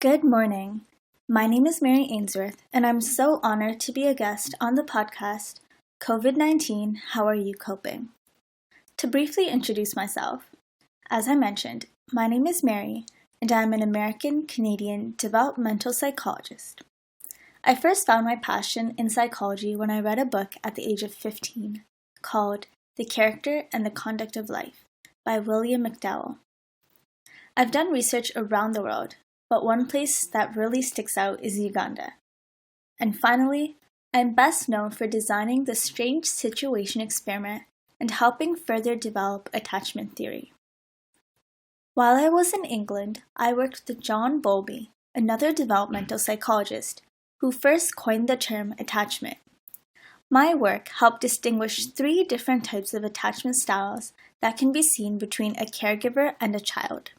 Good morning. My name is Mary Ainsworth, and I'm so honored to be a guest on the podcast, COVID-19, How Are You Coping? To briefly introduce myself, as I mentioned, my name is Mary, and I'm an American-Canadian developmental psychologist. I first found my passion in psychology when I read a book at the age of 15 called The Character and the Conduct of Life by William McDowell. I've done research around the world, but one place that really sticks out is Uganda. And finally, I'm best known for designing the strange situation experiment and helping further develop attachment theory. While I was in England, I worked with John Bowlby, another developmental psychologist, who first coined the term attachment. My work helped distinguish 3 different types of attachment styles that can be seen between a caregiver and a child.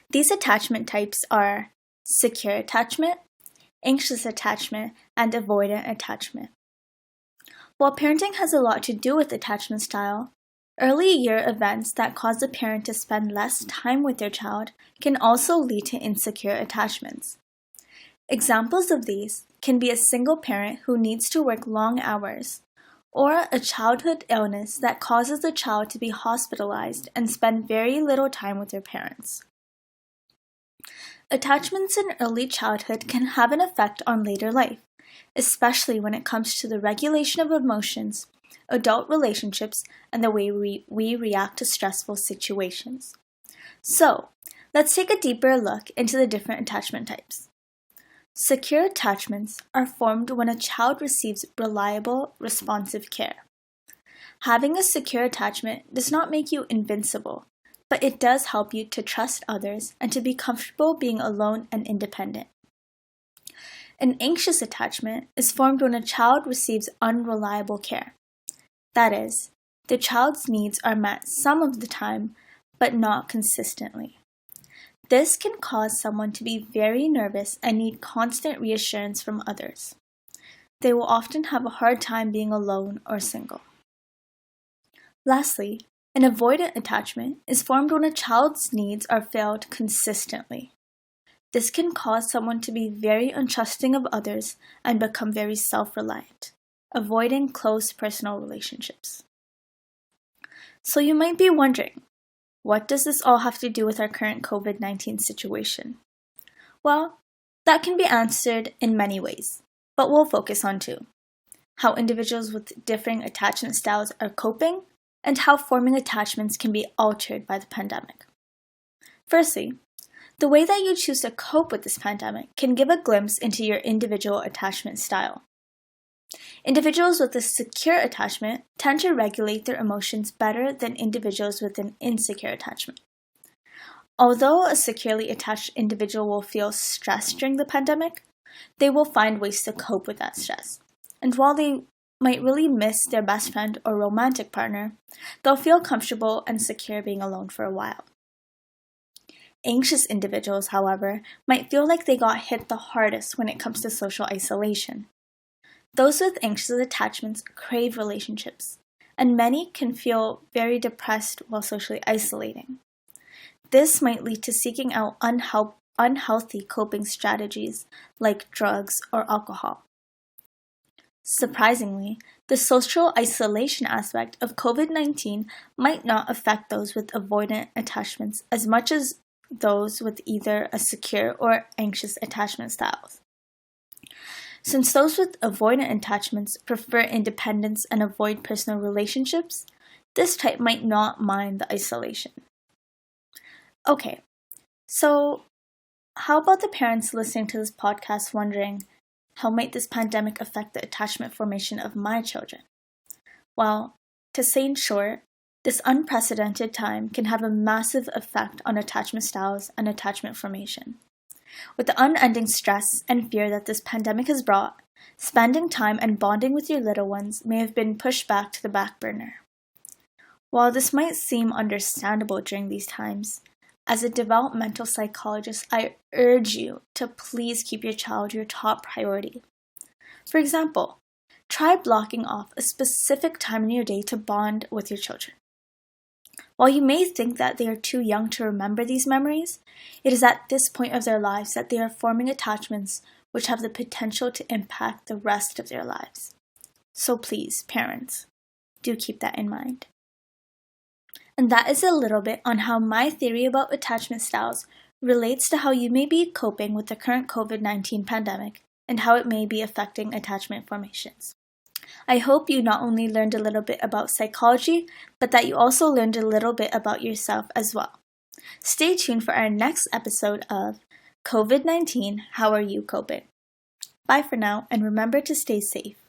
These attachment types are secure attachment, anxious attachment, and avoidant attachment. While parenting has a lot to do with attachment style, early year events that cause a parent to spend less time with their child can also lead to insecure attachments. Examples of these can be a single parent who needs to work long hours, or a childhood illness that causes the child to be hospitalized and spend very little time with their parents. Attachments in early childhood can have an effect on later life, especially when it comes to the regulation of emotions, adult relationships, and the way we react to stressful situations. So, let's take a deeper look into the different attachment types. Secure attachments are formed when a child receives reliable, responsive care. Having a secure attachment does not make you invincible, but it does help you to trust others and to be comfortable being alone and independent. An anxious attachment is formed when a child receives unreliable care. That is, the child's needs are met some of the time, but not consistently. This can cause someone to be very nervous and need constant reassurance from others. They will often have a hard time being alone or single. Lastly, an avoidant attachment is formed when a child's needs are filled consistently. This can cause someone to be very untrusting of others and become very self-reliant, avoiding close personal relationships. So you might be wondering, what does this all have to do with our current COVID-19 situation? Well, that can be answered in many ways, but we'll focus on 2. How individuals with differing attachment styles are coping, and how forming attachments can be altered by the pandemic. Firstly, the way that you choose to cope with this pandemic can give a glimpse into your individual attachment style. Individuals with a secure attachment tend to regulate their emotions better than individuals with an insecure attachment. Although a securely attached individual will feel stress during the pandemic, they will find ways to cope with that stress. And while they might really miss their best friend or romantic partner, they'll feel comfortable and secure being alone for a while. Anxious individuals, however, might feel like they got hit the hardest when it comes to social isolation. Those with anxious attachments crave relationships, and many can feel very depressed while socially isolating. This might lead to seeking out unhealthy coping strategies like drugs or alcohol. Surprisingly, the social isolation aspect of COVID-19 might not affect those with avoidant attachments as much as those with either a secure or anxious attachment styles. Since those with avoidant attachments prefer independence and avoid personal relationships, this type might not mind the isolation. Okay, so how about the parents listening to this podcast wondering, how might this pandemic affect the attachment formation of my children? Well, to say in short, this unprecedented time can have a massive effect on attachment styles and attachment formation. With the unending stress and fear that this pandemic has brought, spending time and bonding with your little ones may have been pushed back to the back burner. While this might seem understandable during these times, as a developmental psychologist, I urge you to please keep your child your top priority. For example, try blocking off a specific time in your day to bond with your children. While you may think that they are too young to remember these memories, it is at this point of their lives that they are forming attachments which have the potential to impact the rest of their lives. So please, parents, do keep that in mind. And that is a little bit on how my theory about attachment styles relates to how you may be coping with the current COVID-19 pandemic and how it may be affecting attachment formations. I hope you not only learned a little bit about psychology, but that you also learned a little bit about yourself as well. Stay tuned for our next episode of COVID-19, How Are You Coping? Bye for now, and remember to stay safe.